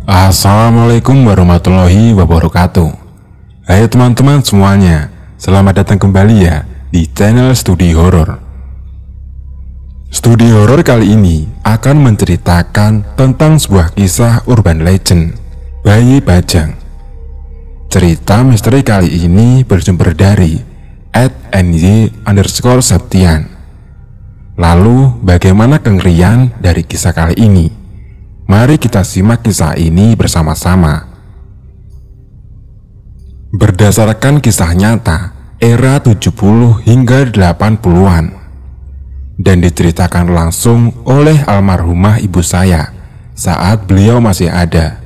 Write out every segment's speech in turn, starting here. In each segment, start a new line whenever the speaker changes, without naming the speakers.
Assalamualaikum warahmatullahi wabarakatuh. Hai teman-teman semuanya, selamat datang kembali ya di channel Studi Horor. Studi Horor kali ini akan menceritakan tentang sebuah kisah urban legend, Bayi Bajang. Cerita misteri kali ini bersumber dari @ny_septian. Lalu bagaimana kengerian dari kisah kali ini? Mari kita simak kisah ini bersama-sama. Berdasarkan kisah nyata era 70 hingga 80-an dan diceritakan langsung oleh almarhumah ibu saya saat beliau masih ada.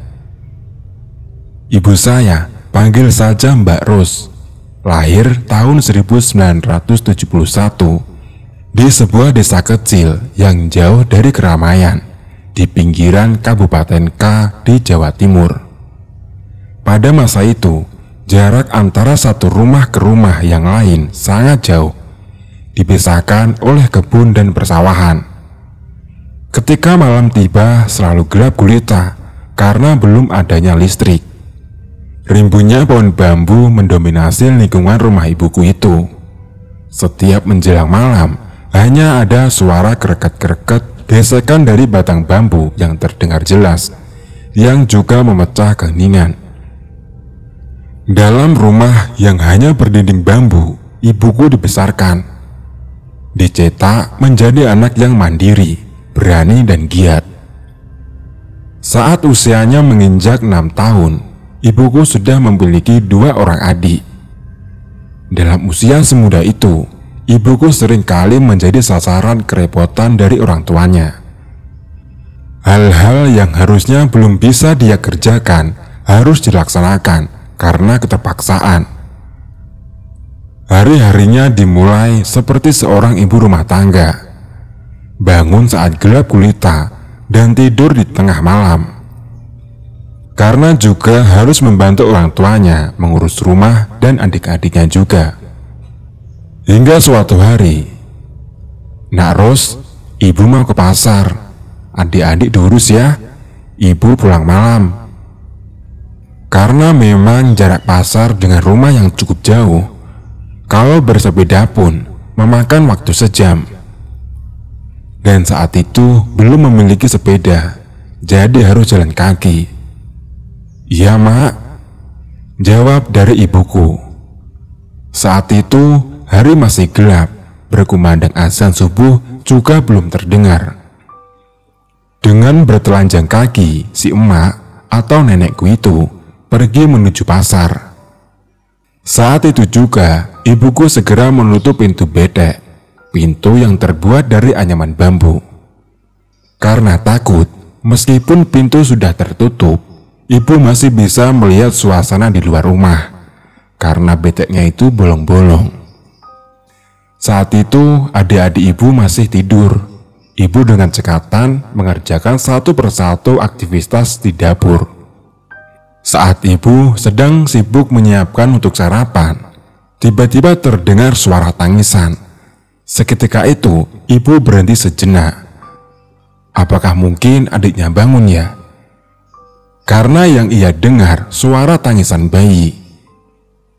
Ibu saya, panggil saja Mbak Ros, lahir tahun 1971 di sebuah desa kecil yang jauh dari keramaian di pinggiran Kabupaten K di Jawa Timur. Pada masa itu, jarak antara satu rumah ke rumah yang lain sangat jauh, dipisahkan oleh kebun dan persawahan. Ketika malam tiba, selalu gelap gulita karena belum adanya listrik. Rimbunnya pohon bambu mendominasi lingkungan rumah ibuku itu. Setiap menjelang malam, hanya ada suara kereket-kereket gesekan dari batang bambu yang terdengar jelas, yang juga memecah keheningan. Dalam rumah yang hanya berdinding bambu, ibuku dibesarkan, dicetak menjadi anak yang mandiri, berani dan giat. Saat usianya menginjak 6 tahun, ibuku sudah memiliki 2 orang adik. Dalam usia semuda itu, ibuku sering kali menjadi sasaran kerepotan dari orang tuanya. Hal-hal yang harusnya belum bisa dia kerjakan harus dilaksanakan karena keterpaksaan. Hari-harinya dimulai seperti seorang ibu rumah tangga, bangun saat gelap gulita dan tidur di tengah malam. Karena juga harus membantu orang tuanya mengurus rumah dan adik-adiknya juga. Hingga suatu hari, "Nak Ros, ibu mau ke pasar. Adik-adik diurus ya, ibu pulang malam." Karena memang jarak pasar dengan rumah yang cukup jauh, kalau bersepeda pun memakan waktu sejam. Dan saat itu belum memiliki sepeda, jadi harus jalan kaki. "Iya mak," jawab dari ibuku. Saat itu hari masih gelap, berkumandang azan subuh juga belum terdengar. Dengan bertelanjang kaki, si emak atau nenekku itu pergi menuju pasar. Saat itu juga, ibuku segera menutup pintu bedek, pintu yang terbuat dari anyaman bambu. Karena takut, meskipun pintu sudah tertutup, ibu masih bisa melihat suasana di luar rumah, karena bedeknya itu bolong-bolong. Saat itu adik-adik ibu masih tidur. Ibu dengan cekatan mengerjakan satu persatu aktivitas di dapur. Saat ibu sedang sibuk menyiapkan untuk sarapan, tiba-tiba terdengar suara tangisan. Seketika itu ibu berhenti sejenak. Apakah mungkin adiknya bangun ya? Karena yang ia dengar suara tangisan bayi.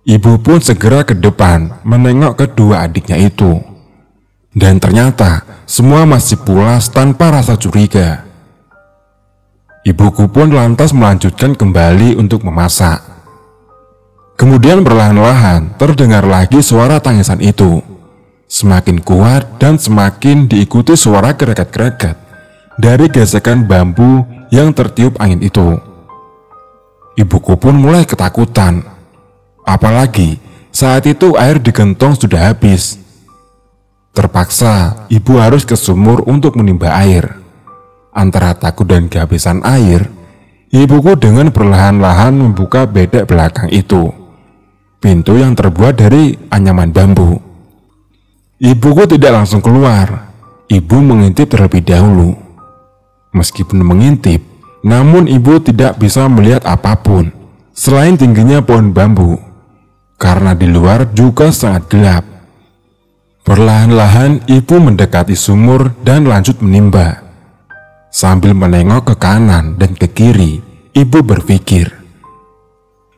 Ibu pun segera ke depan menengok kedua adiknya itu. Dan ternyata semua masih pulas tanpa rasa curiga. Ibuku pun lantas melanjutkan kembali untuk memasak. Kemudian perlahan-lahan terdengar lagi suara tangisan itu. Semakin kuat dan semakin diikuti suara kereket-kereket dari gesekan bambu yang tertiup angin itu. Ibuku pun mulai ketakutan. Apalagi saat itu air di gentong sudah habis. Terpaksa ibu harus ke sumur untuk menimba air. Antara takut dan kehabisan air, ibuku dengan perlahan-lahan membuka bedek belakang itu, pintu yang terbuat dari anyaman bambu. Ibuku tidak langsung keluar. Ibu mengintip terlebih dahulu. Meskipun mengintip, namun ibu tidak bisa melihat apapun selain tingginya pohon bambu, karena di luar juga sangat gelap. Perlahan-lahan ibu mendekati sumur dan lanjut menimba. Sambil menengok ke kanan dan ke kiri, ibu berpikir,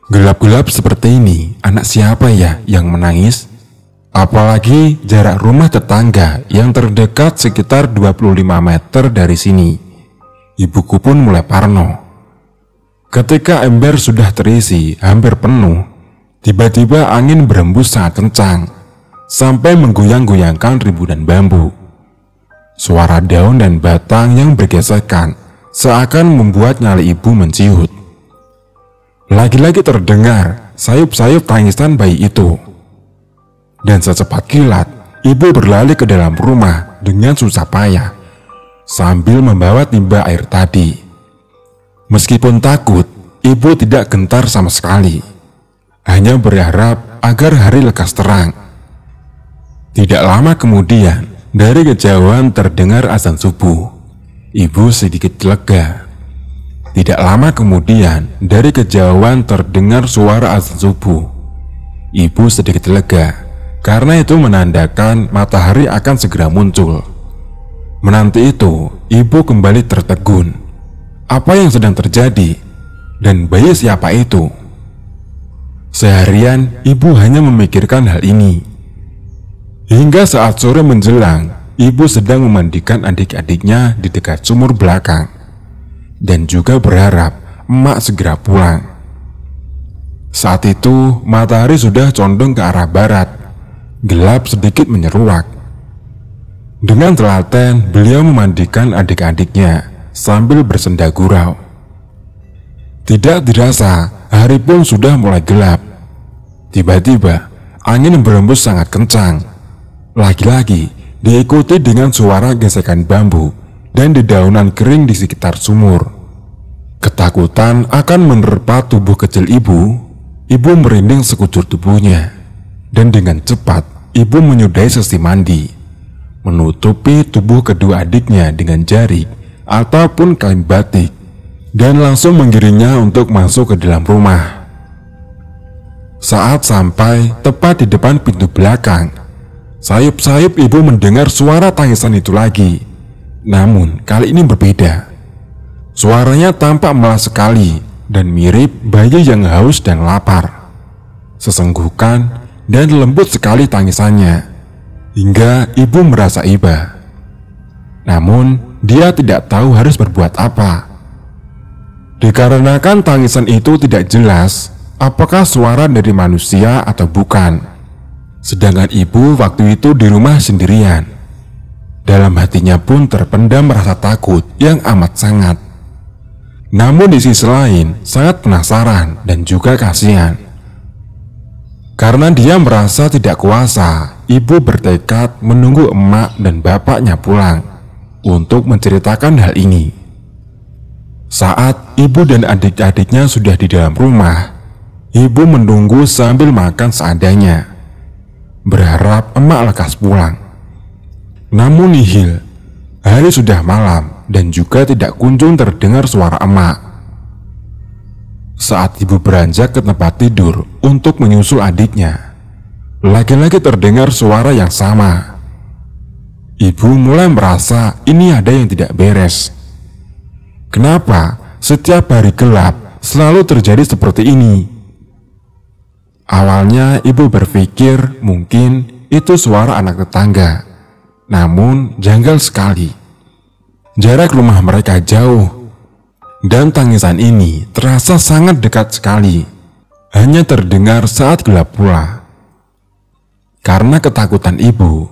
gelap-gelap seperti ini, anak siapa ya yang menangis? Apalagi jarak rumah tetangga yang terdekat sekitar 25 meter dari sini. Ibuku pun mulai parno. Ketika ember sudah terisi hampir penuh, tiba-tiba angin berembus sangat kencang, sampai menggoyang-goyangkan ribuan bambu. Suara daun dan batang yang bergesekan seakan membuat nyali ibu menciut. Lagi-lagi terdengar sayup-sayup tangisan bayi itu. Dan secepat kilat, ibu berlari ke dalam rumah dengan susah payah, sambil membawa timba air tadi. Meskipun takut, ibu tidak gentar sama sekali. Hanya berharap agar hari lekas terang. Tidak lama kemudian, dari kejauhan terdengar azan subuh. Ibu sedikit lega. Tidak lama kemudian, dari kejauhan terdengar suara azan subuh. Ibu sedikit lega, karena itu menandakan matahari akan segera muncul. Menanti itu, ibu kembali tertegun. Apa yang sedang terjadi? Dan bayi siapa itu? Seharian, ibu hanya memikirkan hal ini. Hingga saat sore menjelang, ibu sedang memandikan adik-adiknya di dekat sumur belakang. Dan juga berharap emak segera pulang. Saat itu, matahari sudah condong ke arah barat. Gelap sedikit menyeruak. Dengan telaten, beliau memandikan adik-adiknya sambil bersenda gurau. Tidak dirasa, hari pun sudah mulai gelap. Tiba-tiba, angin berembus sangat kencang. Lagi-lagi, diikuti dengan suara gesekan bambu dan dedaunan kering di sekitar sumur. Ketakutan akan menerpa tubuh kecil ibu. Ibu merinding sekujur tubuhnya. Dan dengan cepat, ibu menyudahi sesi mandi, menutupi tubuh kedua adiknya dengan jari ataupun kain batik, dan langsung menggiringnya untuk masuk ke dalam rumah. Saat sampai tepat di depan pintu belakang, sayup-sayup ibu mendengar suara tangisan itu lagi. Namun kali ini berbeda. Suaranya tampak melas sekali dan mirip bayi yang haus dan lapar. Sesenggukan dan lembut sekali tangisannya, hingga ibu merasa iba. Namun dia tidak tahu harus berbuat apa. Dikarenakan tangisan itu tidak jelas apakah suara dari manusia atau bukan. Sedangkan ibu waktu itu di rumah sendirian. Dalam hatinya pun terpendam rasa takut yang amat sangat. Namun di sisi lain sangat penasaran dan juga kasihan. Karena dia merasa tidak kuasa, ibu bertekad menunggu emak dan bapaknya pulang untuk menceritakan hal ini. Saat ibu dan adik-adiknya sudah di dalam rumah, ibu menunggu sambil makan seadanya, berharap emak lekas pulang. Namun nihil, hari sudah malam dan juga tidak kunjung terdengar suara emak. Saat ibu beranjak ke tempat tidur untuk menyusul adiknya, lagi-lagi terdengar suara yang sama. Ibu mulai merasa ini ada yang tidak beres. Kenapa setiap hari gelap selalu terjadi seperti ini? Awalnya ibu berpikir mungkin itu suara anak tetangga. Namun janggal sekali. Jarak rumah mereka jauh. Dan tangisan ini terasa sangat dekat sekali. Hanya terdengar saat gelap pula. Karena ketakutan ibu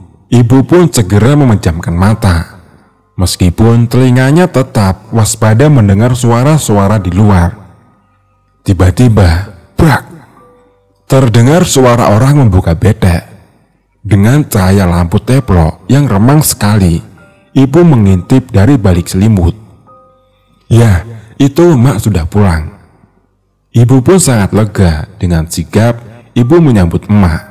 pun segera memejamkan mata. Meskipun telinganya tetap waspada mendengar suara-suara di luar. Tiba-tiba, brak! Terdengar suara orang membuka bedek. Dengan cahaya lampu teplok yang remang sekali, ibu mengintip dari balik selimut. Ya, itu emak sudah pulang. Ibu pun sangat lega. Dengan sigap ibu menyambut emak.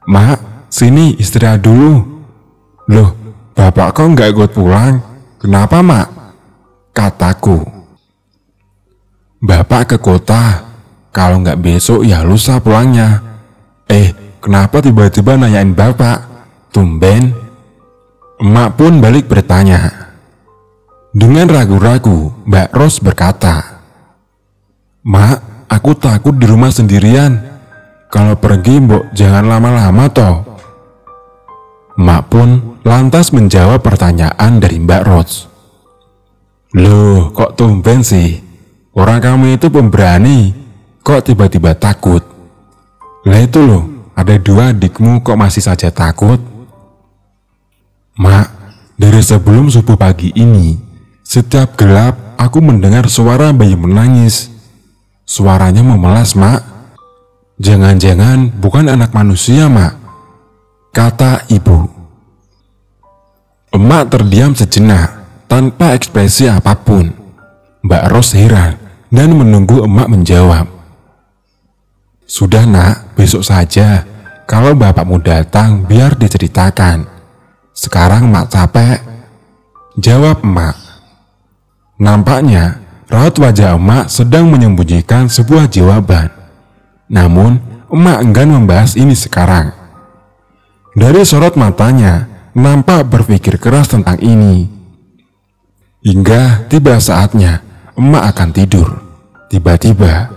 "Mak, sini istirahat dulu." "Loh, bapak kok nggak ikut pulang? Kenapa, mak?" kataku. "Bapak ke kota. Kalau nggak besok ya lusa pulangnya." Kenapa tiba-tiba nanyain bapak? Tumben. Emak pun balik bertanya. Dengan ragu-ragu, Mbak Ros berkata, "Mak, aku takut di rumah sendirian. Kalau pergi, Mbok jangan lama-lama toh." Mak pun lantas menjawab pertanyaan dari Mbak Ros. "Loh, kok tumben sih? Orang kamu itu pemberani, kok tiba-tiba takut? Lah itu loh, ada 2 adikmu kok masih saja takut?" "Mak, dari sebelum subuh pagi ini, setiap gelap aku mendengar suara bayi menangis. Suaranya memelas, Mak. Jangan-jangan bukan anak manusia, Mak," kata ibu. Emak terdiam sejenak tanpa ekspresi apapun. Mbak Ros heran dan menunggu emak menjawab. "Sudah, Nak, besok saja. Kalau bapakmu datang biar diceritakan. Sekarang Mak capek," jawab emak. Nampaknya raut wajah emak sedang menyembunyikan sebuah jawaban. Namun emak enggan membahas ini sekarang. Dari sorot matanya nampak berpikir keras tentang ini. Hingga tiba saatnya emak akan tidur. Tiba-tiba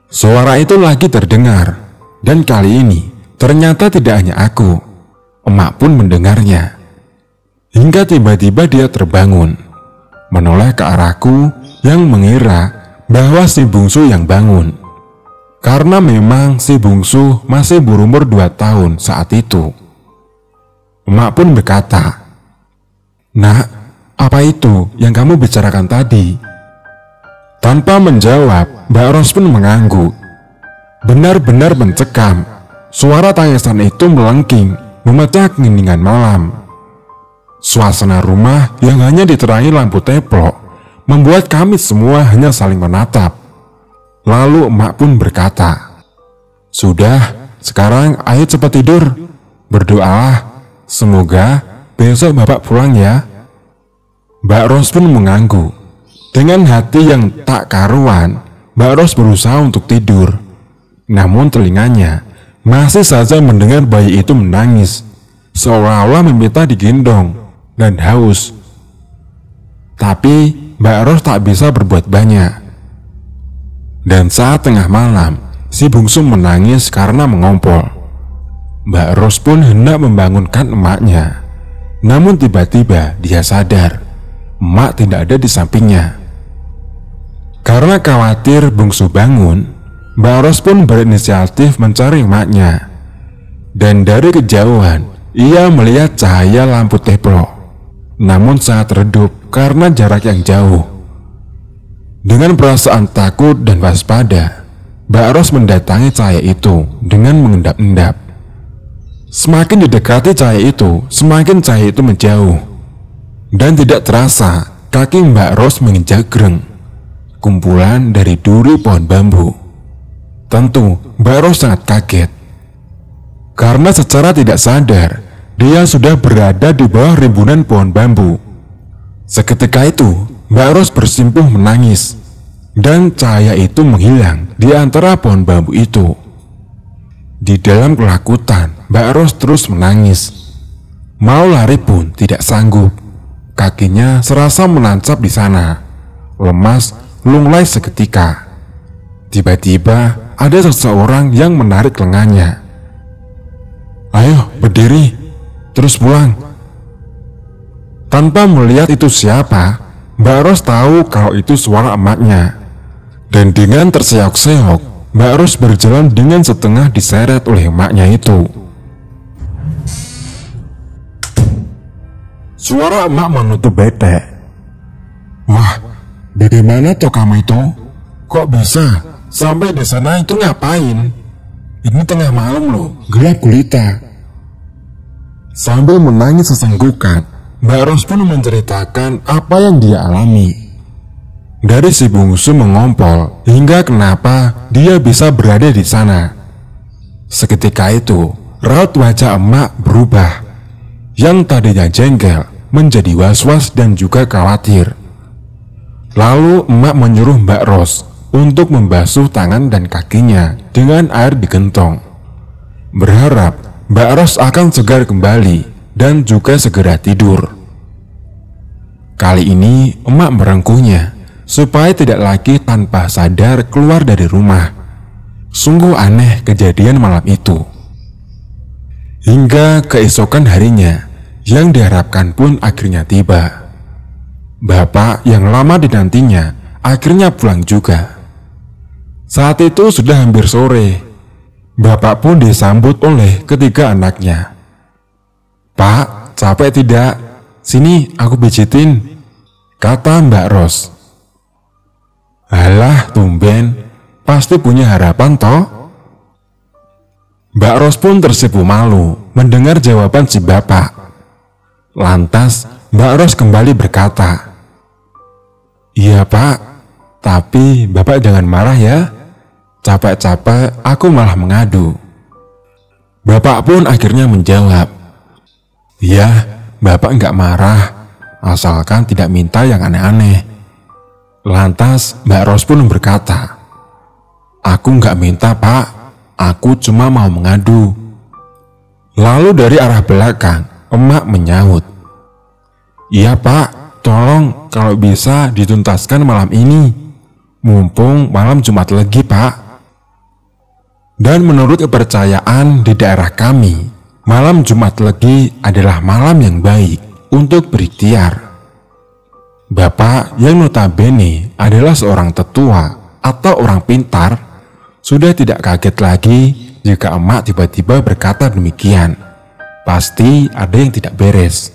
suara itu lagi terdengar. Dan kali ini ternyata tidak hanya aku. Emak pun mendengarnya. Hingga tiba-tiba dia terbangun, menoleh ke arahku yang mengira bahwa si bungsu yang bangun. Karena memang si bungsu masih berumur 2 tahun saat itu. Emak pun berkata, "Nak, apa itu yang kamu bicarakan tadi?" Tanpa menjawab, Mbak Ros pun mengangguk. Benar-benar mencekam. Suara tangisan itu melengking, memecah keheningan malam. Suasana rumah yang hanya diterangi lampu teplok membuat kami semua hanya saling menatap. Lalu emak pun berkata, "Sudah, sekarang ayo cepat tidur. Berdoalah, semoga besok bapak pulang ya." Mbak Ros pun mengangguk. Dengan hati yang tak karuan, Mbak Ros berusaha untuk tidur. Namun telinganya masih saja mendengar bayi itu menangis, seolah-olah meminta digendong dan haus. Tapi Mbak Ros tak bisa berbuat banyak. Dan saat tengah malam, si bungsu menangis karena mengompol. Mbak Ros pun hendak membangunkan emaknya. Namun tiba-tiba dia sadar, emak tidak ada di sampingnya. Karena khawatir bungsu bangun, Mbak Ros pun berinisiatif mencari emaknya. Dan dari kejauhan, ia melihat cahaya lampu teplok. Namun sangat redup karena jarak yang jauh. Dengan perasaan takut dan waspada, Mbak Ros mendatangi cahaya itu dengan mengendap-endap. Semakin didekati cahaya itu, semakin cahaya itu menjauh. Dan tidak terasa, kaki Mbak Ros menginjak greng kumpulan dari duri pohon bambu. Tentu Mbak Ros sangat kaget. Karena secara tidak sadar, dia sudah berada di bawah rimbunan pohon bambu. Seketika itu, Mbak Ros bersimpuh menangis, dan cahaya itu menghilang di antara pohon bambu itu. Di dalam kelakutan, Mbak Ros terus menangis. Mau lari pun tidak sanggup. Kakinya serasa menancap di sana, lemas, lunglai seketika. Tiba-tiba ada seseorang yang menarik lengannya. "Ayo berdiri, terus pulang." Tanpa melihat itu siapa, Mbak Ros tahu kalau itu suara emaknya. Dan dengan terseok-seok, Mbak Ros berjalan dengan setengah diseret oleh emaknya itu. Suara emak menutup bedek. "Wah, bagaimana toh kamu itu? Kok bisa sampai di sana itu ngapain? Ini tengah malam loh, gelap gulita." Sambil menangis sesenggukan, Mbak Ros pun menceritakan apa yang dia alami. Dari si bungsu mengompol hingga kenapa dia bisa berada di sana. Seketika itu, raut wajah emak berubah. Yang tadinya jengkel menjadi was-was dan juga khawatir. Lalu emak menyuruh Mbak Ros untuk membasuh tangan dan kakinya dengan air di gentong, berharap Mbak Ros akan segar kembali dan juga segera tidur. Kali ini emak merengkuhnya supaya tidak lagi tanpa sadar keluar dari rumah. Sungguh aneh kejadian malam itu. Hingga keesokan harinya yang diharapkan pun akhirnya tiba. Bapak yang lama dinantinya akhirnya pulang juga. Saat itu sudah hampir sore. Bapak pun disambut oleh ketiga anaknya. "Pak, capek tidak? Sini aku pijitin," kata Mbak Ros. "Alah, tumben, pasti punya harapan toh?" Mbak Ros pun tersipu malu mendengar jawaban si bapak. Lantas Mbak Ros kembali berkata, "Iya Pak, tapi Bapak jangan marah ya. Capek-capek aku malah mengadu." Bapak pun akhirnya menjawab, "Ya, Bapak nggak marah, asalkan tidak minta yang aneh-aneh." Lantas Mbak Ros pun berkata, "Aku nggak minta Pak, aku cuma mau mengadu." Lalu dari arah belakang, emak menyahut, "Iya Pak, tolong kalau bisa dituntaskan malam ini. Mumpung malam Jumat Legi Pak." Dan menurut kepercayaan di daerah kami, malam Jumat Legi adalah malam yang baik untuk berikhtiar. Bapak yang notabene adalah seorang tetua atau orang pintar sudah tidak kaget lagi jika emak tiba-tiba berkata demikian. Pasti ada yang tidak beres.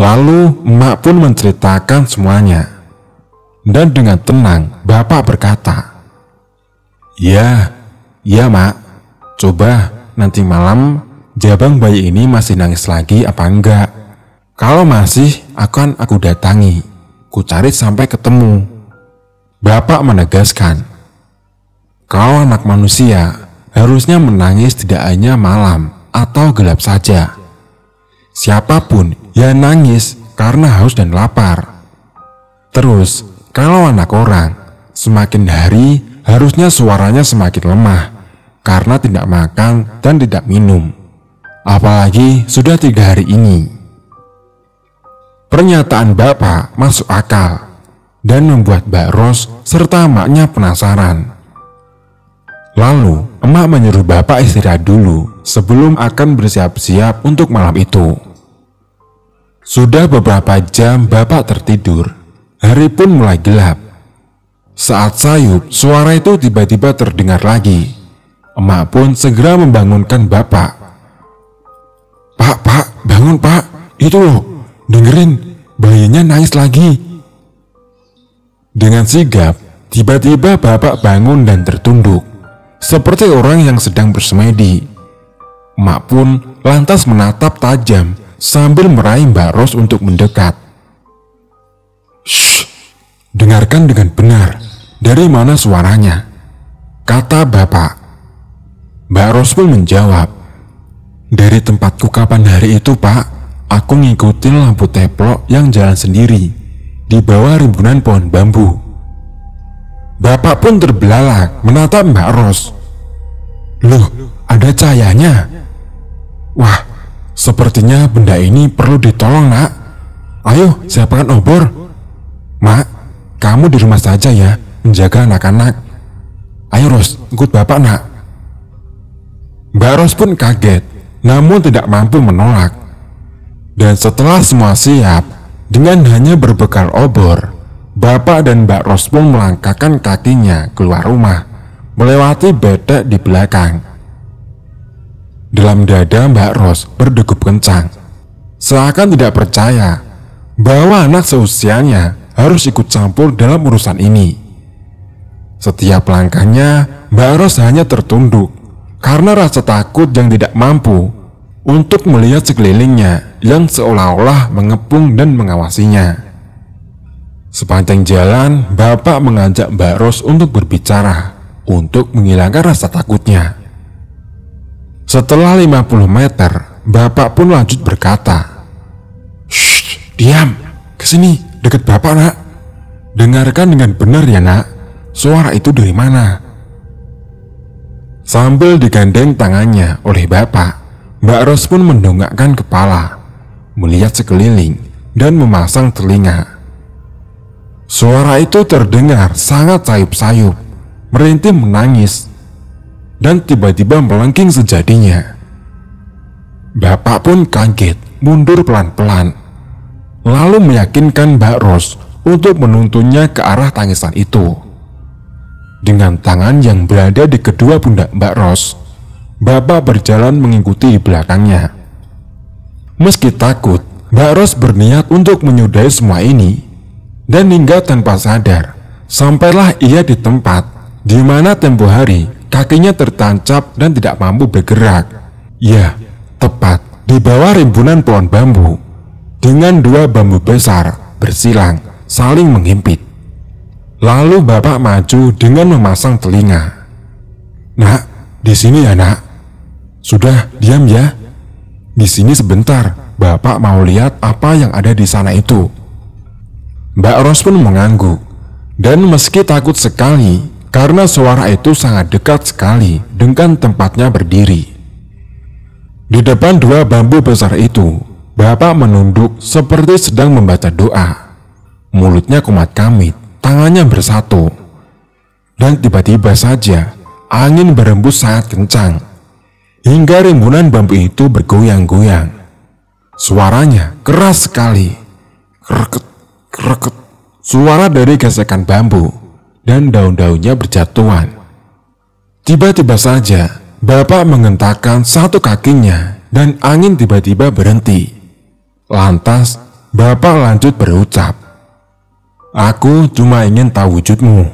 Lalu emak pun menceritakan semuanya. Dan dengan tenang bapak berkata, Ya mak, coba nanti malam jabang bayi ini masih nangis lagi apa enggak? Kalau masih akan aku datangi, ku cari sampai ketemu." Bapak menegaskan, kalau anak manusia harusnya menangis tidak hanya malam atau gelap saja. Siapapun yang nangis karena haus dan lapar. Terus kalau anak orang, semakin hari harusnya suaranya semakin lemah karena tidak makan dan tidak minum. Apalagi sudah 3 hari ini. Pernyataan bapak masuk akal dan membuat Mbak Ros serta emaknya penasaran. Lalu emak menyuruh bapak istirahat dulu sebelum akan bersiap-siap untuk malam itu. Sudah beberapa jam bapak tertidur. Hari pun mulai gelap. Saat sayup, suara itu tiba-tiba terdengar lagi. Emak pun segera membangunkan bapak. Pak, bangun Pak. Itu loh, dengerin, bayinya nangis lagi." Dengan sigap, tiba-tiba bapak bangun dan tertunduk, seperti orang yang sedang bersemedi. Emak pun lantas menatap tajam sambil meraih Mbak Ros untuk mendekat. "Shh, dengarkan dengan benar, dari mana suaranya?" kata bapak. Mbak Ros pun menjawab, "Dari tempatku kapan hari itu Pak, aku ngikutin lampu teplok yang jalan sendiri di bawah rimbunan pohon bambu." Bapak pun terbelalak menatap Mbak Ros. "Loh, ada cahayanya? Wah, sepertinya benda ini perlu ditolong nak. Ayo siapkan obor. Mak, kamu di rumah saja ya, menjaga anak-anak. Ayo Ros, ikut bapak nak." Mbak Ros pun kaget, namun tidak mampu menolak. Dan setelah semua siap, dengan hanya berbekal obor, bapak dan Mbak Ros pun melangkahkan kakinya keluar rumah, melewati bedek di belakang. Dalam dada Mbak Ros berdegup kencang, seakan tidak percaya bahwa anak seusianya harus ikut campur dalam urusan ini. Setiap langkahnya Mbak Ros hanya tertunduk karena rasa takut yang tidak mampu untuk melihat sekelilingnya yang seolah-olah mengepung dan mengawasinya. Sepanjang jalan, bapak mengajak Mbak Ros untuk berbicara, untuk menghilangkan rasa takutnya. Setelah 50 meter, bapak pun lanjut berkata, "Shh, diam, kesini, dekat bapak nak. Dengarkan dengan benar ya nak, suara itu dari mana?" Sambil digandeng tangannya oleh bapak, Mbak Ros pun mendongakkan kepala. melihat sekeliling, dan memasang telinga. Suara itu terdengar sangat sayup-sayup, merintih menangis, dan tiba-tiba melengking sejadinya. Bapak pun kaget, mundur pelan-pelan, lalu meyakinkan Mbak Ros untuk menuntunnya ke arah tangisan itu. Dengan tangan yang berada di kedua pundak Mbak Ros, Bapak berjalan mengikuti di belakangnya. Meski takut, Mbak Ros berniat untuk menyudahi semua ini, dan hingga tanpa sadar, sampailah ia di tempat di mana tempo hari kakinya tertancap dan tidak mampu bergerak. Ya, tepat di bawah rimbunan pohon bambu, dengan dua bambu besar bersilang saling menghimpit. Lalu Bapak maju dengan memasang telinga. "Nak, di sini ya nak. Sudah, diam ya. Di sini sebentar, Bapak mau lihat apa yang ada di sana itu." Mbak Ros pun mengangguk, dan meski takut sekali karena suara itu sangat dekat sekali dengan tempatnya berdiri. Di depan dua bambu besar itu, Bapak menunduk seperti sedang membaca doa. Mulutnya kumat-kamit, tangannya bersatu. Dan tiba-tiba saja, angin berembus sangat kencang, hingga rimbunan bambu itu bergoyang-goyang. Suaranya keras sekali. Kreket, kreket. Suara dari gesekan bambu, dan daun-daunnya berjatuhan. Tiba-tiba saja, Bapak mengentakkan satu kakinya, dan angin tiba-tiba berhenti. Lantas, Bapak lanjut berucap, "Aku cuma ingin tahu wujudmu.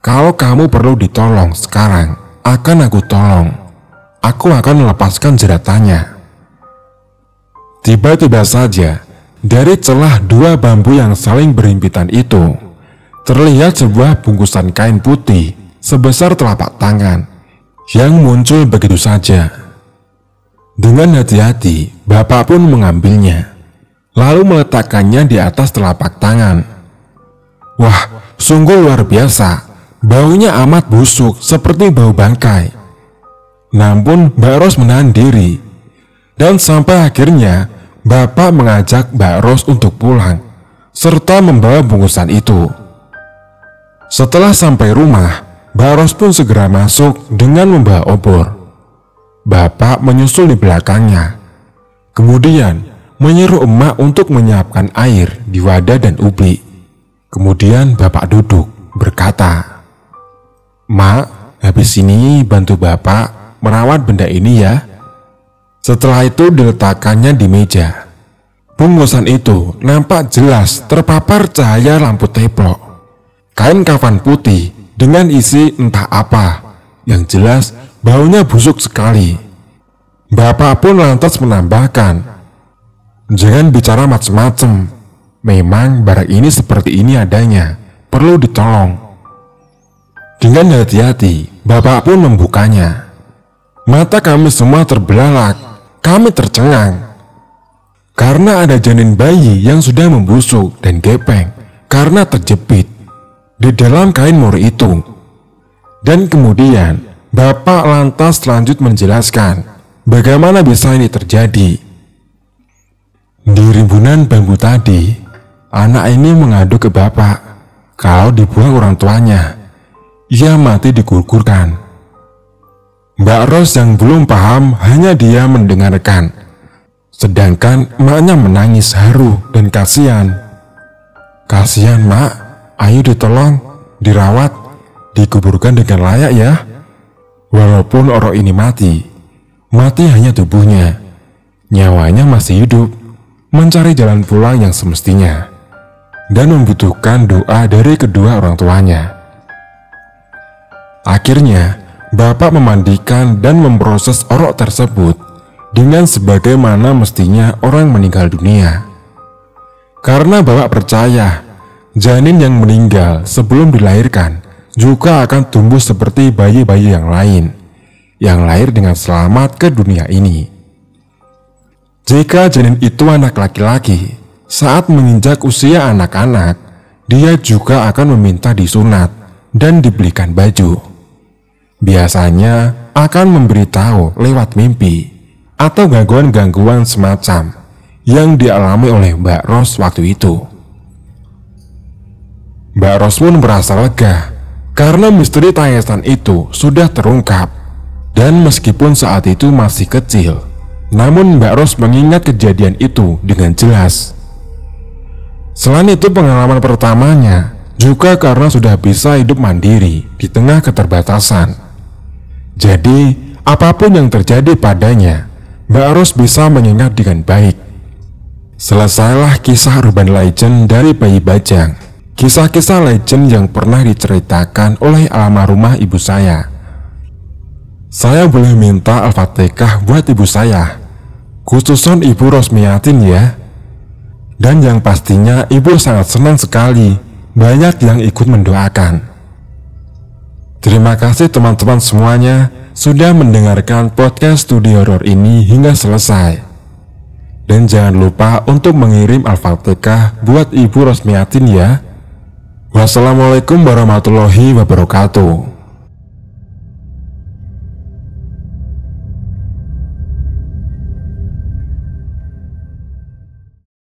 Kalau kamu perlu ditolong sekarang, akan aku tolong. Aku akan melepaskan jeratannya." Tiba-tiba saja, dari celah dua bambu yang saling berhimpitan itu, terlihat sebuah bungkusan kain putih sebesar telapak tangan yang muncul begitu saja. Dengan hati-hati, Bapak pun mengambilnya, lalu meletakkannya di atas telapak tangan. Wah, sungguh luar biasa. Baunya amat busuk seperti bau bangkai. Namun Mbak Ros menahan diri, dan sampai akhirnya Bapak mengajak Mbak Ros untuk pulang, serta membawa bungkusan itu. Setelah sampai rumah, Mbak Ros pun segera masuk dengan membawa obor. Bapak menyusul di belakangnya, kemudian menyuruh emak untuk menyiapkan air di wadah dan ublik. Kemudian Bapak duduk, berkata, "Mak, habis ini bantu Bapak merawat benda ini ya." Setelah itu diletakkannya di meja. Bungkusan itu nampak jelas terpapar cahaya lampu teplok. Kain kafan putih dengan isi entah apa, yang jelas baunya busuk sekali. Bapak pun lantas menambahkan, "Jangan bicara macam-macam. Memang barang ini seperti ini adanya, perlu ditolong." Dengan hati-hati, Bapak pun membukanya. Mata kami semua terbelalak, kami tercengang. Karena ada janin bayi yang sudah membusuk dan gepeng karena terjepit di dalam kain mori itu. Dan kemudian Bapak lantas lanjut menjelaskan bagaimana bisa ini terjadi. Di rimbunan bambu tadi, anak ini mengadu ke Bapak kalau dibuang orang tuanya, ia mati digugurkan. Mbak Ros yang belum paham hanya dia mendengarkan, sedangkan emaknya menangis haru dan kasihan. "Kasihan mak, ayo ditolong, dirawat, dikuburkan dengan layak ya. Walaupun orang ini mati hanya tubuhnya, nyawanya masih hidup, mencari jalan pulang yang semestinya, dan membutuhkan doa dari kedua orang tuanya." Akhirnya, Bapak memandikan dan memproses orok tersebut dengan sebagaimana mestinya orang meninggal dunia. Karena Bapak percaya, janin yang meninggal sebelum dilahirkan juga akan tumbuh seperti bayi-bayi yang lain, yang lahir dengan selamat ke dunia ini. Jika janin itu anak laki-laki, saat menginjak usia anak-anak, dia juga akan meminta disunat dan dibelikan baju. Biasanya akan memberitahu lewat mimpi atau gangguan-gangguan semacam yang dialami oleh Mbak Ros waktu itu. Mbak Ros pun merasa lega karena misteri tangisan itu sudah terungkap. Dan meskipun saat itu masih kecil, namun Mbak Ros mengingat kejadian itu dengan jelas. Selain itu, pengalaman pertamanya juga karena sudah bisa hidup mandiri di tengah keterbatasan. Jadi, apapun yang terjadi padanya, Mbak Ros bisa mengingat dengan baik. Selesailah kisah urban legend dari bayi Bajang. Kisah-kisah legend yang pernah diceritakan oleh almarhumah ibu saya. Saya boleh minta Al-Fatihah buat ibu saya, khususon Ibu Rosmiatin ya. Dan yang pastinya ibu sangat senang sekali banyak yang ikut mendoakan. Terima kasih teman-teman semuanya sudah mendengarkan podcast Studio Horor ini hingga selesai. Dan jangan lupa untuk mengirim Al-Fatihah buat Ibu Rosmiatin ya. Wassalamualaikum warahmatullahi wabarakatuh.